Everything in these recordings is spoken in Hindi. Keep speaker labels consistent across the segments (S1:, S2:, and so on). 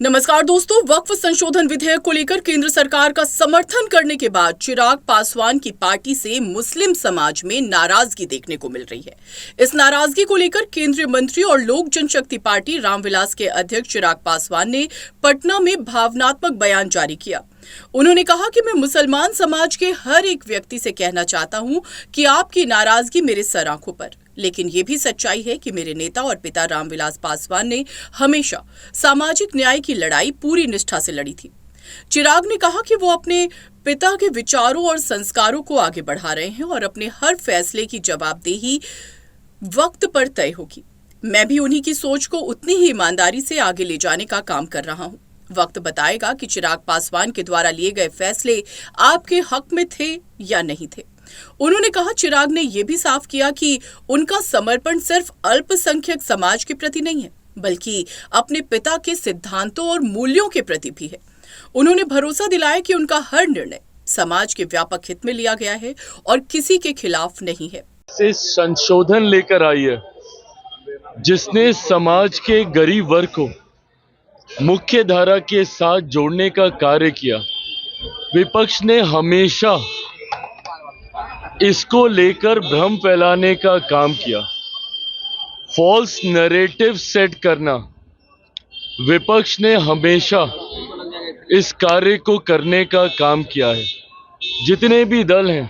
S1: नमस्कार दोस्तों, वक्फ संशोधन विधेयक को लेकर केंद्र सरकार का समर्थन करने के बाद चिराग पासवान की पार्टी से मुस्लिम समाज में नाराजगी देखने को मिल रही है। इस नाराजगी को लेकर केंद्रीय मंत्री और लोक जनशक्ति पार्टी रामविलास के अध्यक्ष चिराग पासवान ने पटना में भावनात्मक बयान जारी किया। उन्होंने कहा कि मैं मुसलमान समाज के हर एक व्यक्ति से कहना चाहता हूं कि आपकी नाराजगी मेरे सर आंखों पर, लेकिन ये भी सच्चाई है कि मेरे नेता और पिता रामविलास पासवान ने हमेशा सामाजिक न्याय की लड़ाई पूरी निष्ठा से लड़ी थी। चिराग ने कहा कि वो अपने पिता के विचारों और संस्कारों को आगे बढ़ा रहे हैं और अपने हर फैसले की जवाबदेही वक्त पर तय होगी। मैं भी उन्हीं की सोच को उतनी ही ईमानदारी से आगे ले जाने का काम कर रहा हूं। वक्त बताएगा कि चिराग पासवान के द्वारा लिए गए फैसले आपके हक में थे या नहीं थे। उन्होंने कहा, चिराग ने यह भी साफ किया कि उनका समर्पण सिर्फ अल्पसंख्यक समाज के प्रति नहीं है, बल्कि अपने पिता के सिद्धांतों और मूल्यों के प्रति भी है। उन्होंने भरोसा दिलाया कि उनका हर निर्णय समाज के व्यापक हित में लिया गया है और किसी के खिलाफ नहीं है।
S2: से संशोधन लेकर आई है जिसने समाज के गरीब वर्ग को मुख्य धारा के साथ जोड़ने का कार्य किया। विपक्ष ने हमेशा इसको लेकर भ्रम फैलाने का काम किया, फॉल्स नैरेटिव सेट करना। विपक्ष ने हमेशा इस कार्य को करने का काम किया है। जितने भी दल हैं,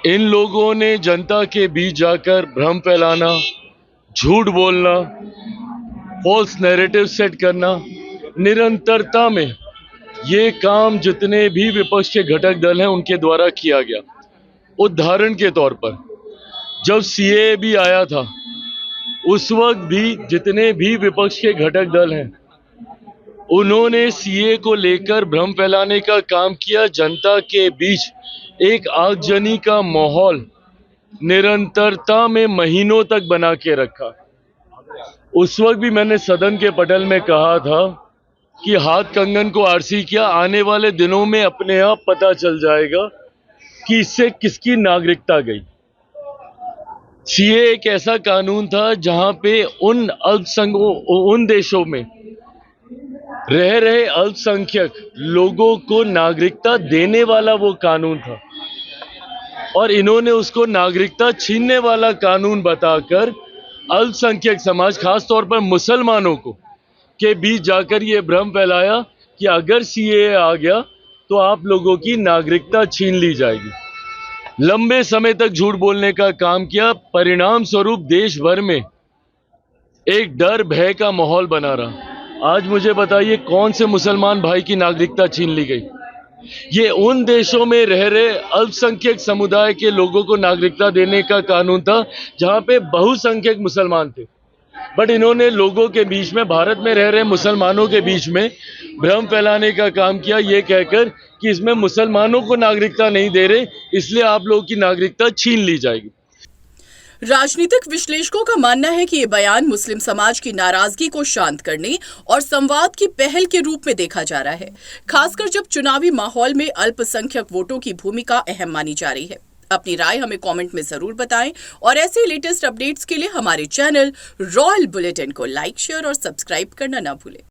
S2: इन लोगों ने जनता के बीच जाकर भ्रम फैलाना, झूठ बोलना, फॉल्स नैरेटिव सेट करना, निरंतरता में ये काम जितने भी विपक्ष के घटक दल हैं उनके द्वारा किया गया। उदाहरण के तौर पर जब सीएए भी आया था, उस वक्त भी जितने भी विपक्ष के घटक दल हैं उन्होंने सीएए को लेकर भ्रम फैलाने का काम किया। जनता के बीच एक आगजनी का माहौल निरंतरता में महीनों तक बना के रखा। उस वक्त भी मैंने सदन के पटल में कहा था कि हाथ कंगन को आरसी किया, आने वाले दिनों में अपने आप पता चल जाएगा कि इससे किसकी नागरिकता गई। सीए एक ऐसा कानून था जहां पे उन देशों में रह रहे अल्पसंख्यक लोगों को नागरिकता देने वाला वो कानून था, और इन्होंने उसको नागरिकता छीनने वाला कानून बताकर अल्पसंख्यक समाज, खास तौर पर मुसलमानों को के बीच जाकर ये भ्रम फैलाया कि अगर सीएए आ गया तो आप लोगों की नागरिकता छीन ली जाएगी। लंबे समय तक झूठ बोलने का काम किया। परिणाम स्वरूप देश भर में एक डर भय का माहौल बना रहा। आज मुझे बताइए, कौन से मुसलमान भाई की नागरिकता छीन ली गई? ये उन देशों में रह रहे अल्पसंख्यक समुदाय के लोगों को नागरिकता देने का कानून था जहां पे बहुसंख्यक मुसलमान थे। बट इन्होंने लोगों के बीच में, भारत में रह रहे मुसलमानों के बीच में भ्रम फैलाने का काम किया, ये कहकर कि इसमें मुसलमानों को नागरिकता नहीं दे रहे, इसलिए आप लोगों की नागरिकता छीन ली जाएगी।
S1: राजनीतिक विश्लेषकों का मानना है कि ये बयान मुस्लिम समाज की नाराजगी को शांत करने और संवाद की पहल के रूप में देखा जा रहा है, खासकर जब चुनावी माहौल में अल्पसंख्यक वोटों की भूमिका अहम मानी जा रही है। अपनी राय हमें कमेंट में जरूर बताएं और ऐसे लेटेस्ट अपडेट्स के लिए हमारे चैनल रॉयल बुलेटिन को लाइक, शेयर और सब्सक्राइब करना ना भूलें।